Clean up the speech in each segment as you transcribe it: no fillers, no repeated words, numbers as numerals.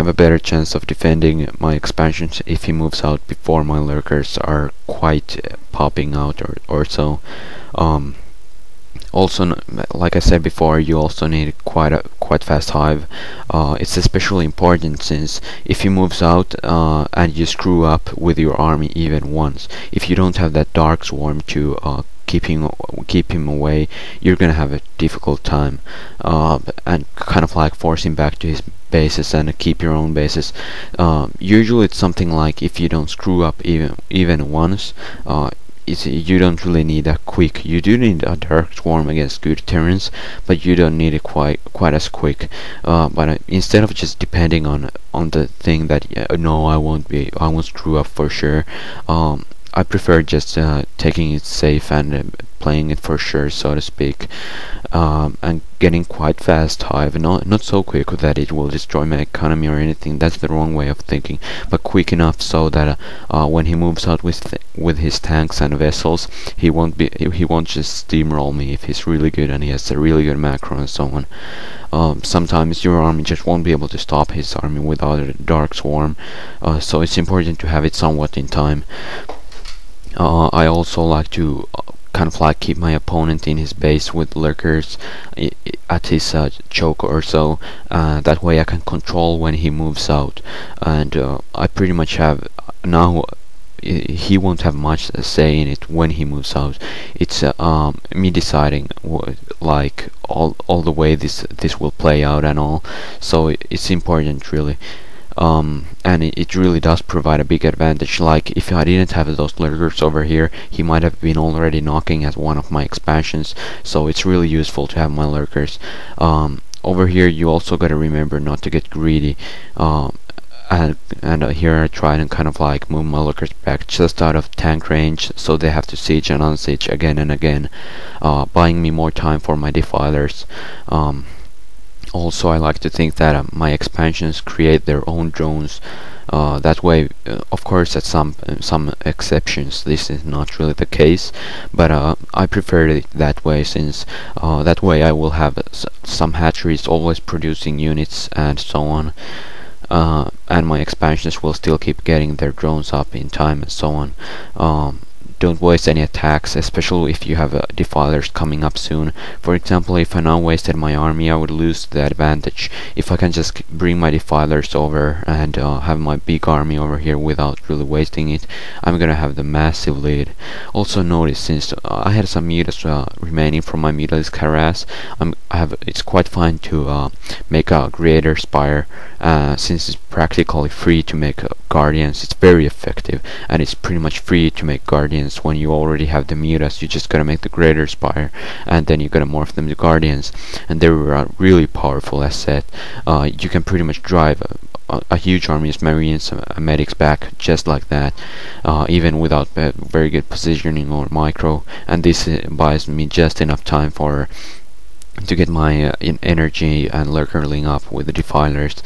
have a better chance of defending my expansions if he moves out before my lurkers are quite popping out or so. Also, like I said before, you also need quite fast hive. It's especially important since if he moves out and you screw up with your army even once, if you don't have that dark swarm to keep him away, you're gonna have a difficult time and kind of like force him back to his bases and keep your own bases. Usually it's something like if you don't screw up even once, you don't really need a quick. You do need a dark swarm against good terrains, but you don't need it quite as quick. But instead of just depending on the thing that no, I won't screw up for sure. I prefer just taking it safe and playing it for sure, so to speak, and getting quite fast hive. Not so quick that it will destroy my economy or anything. That's the wrong way of thinking. But quick enough so that when he moves out with his tanks and vessels, he won't just steamroll me if he's really good and he has a really good macro and so on. Sometimes your army just won't be able to stop his army without a dark swarm, so it's important to have it somewhat in time. I also like to kind of like keep my opponent in his base with lurkers at his choke or so. That way I can control when he moves out, and I pretty much have now. He won't have much say in it when he moves out. It's me deciding like all the way this will play out and all. So it's important really. And it really does provide a big advantage. Like if I didn't have those lurkers over here, he might have been already knocking at one of my expansions, so it's really useful to have my lurkers. Over here you also gotta remember not to get greedy, and here I try and kind of like move my lurkers back just out of tank range, so they have to siege and unsiege again and again, buying me more time for my defilers. Also, I like to think that my expansions create their own drones. That way, of course, at some exceptions, this is not really the case, but I prefer it that way, since that way I will have some hatcheries always producing units and so on, and my expansions will still keep getting their drones up in time and so on. Don't waste any attacks, especially if you have defilers coming up soon. For example, if I now wasted my army, I would lose the advantage. If I can just bring my defilers over and have my big army over here without really wasting it, I'm gonna have the massive lead. Also notice, since I had some mutas remaining from my mutalist harass, it's quite fine to make a greater spire, since it's practically free to make guardians. It's very effective, and it's pretty much free to make guardians when you already have the mutas. You just gotta make the greater spire, and then you gotta morph them to guardians, and they're a really powerful asset. You can pretty much drive a huge army of marines and medics back just like that, even without very good positioning or micro, and this buys me just enough time to get my energy and lurkerling up with the defilers.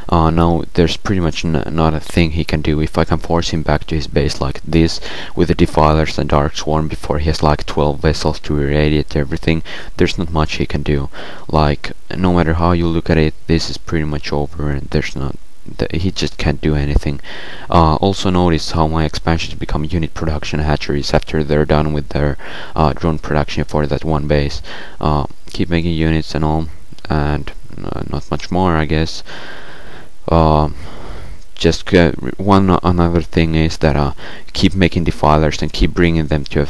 Now there's pretty much not a thing he can do. If I can force him back to his base like this with the defilers and dark swarm before he has like 12 vessels to irradiate everything, there's not much he can do. Like, no matter how you look at it, this is pretty much over, and he just can't do anything. Also notice how my expansions become unit production hatcheries after they're done with their drone production for that one base. Keep making units and all, and not much more, I guess. Just another thing is that keep making defilers and keep bringing them to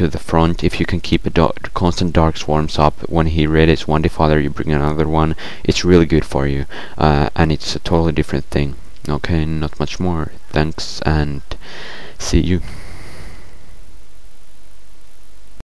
the front. If you can keep constant dark swarms up, when he readies one defiler you bring another one, it's really good for you, and it's a totally different thing. Okay, not much more. Thanks, and see you.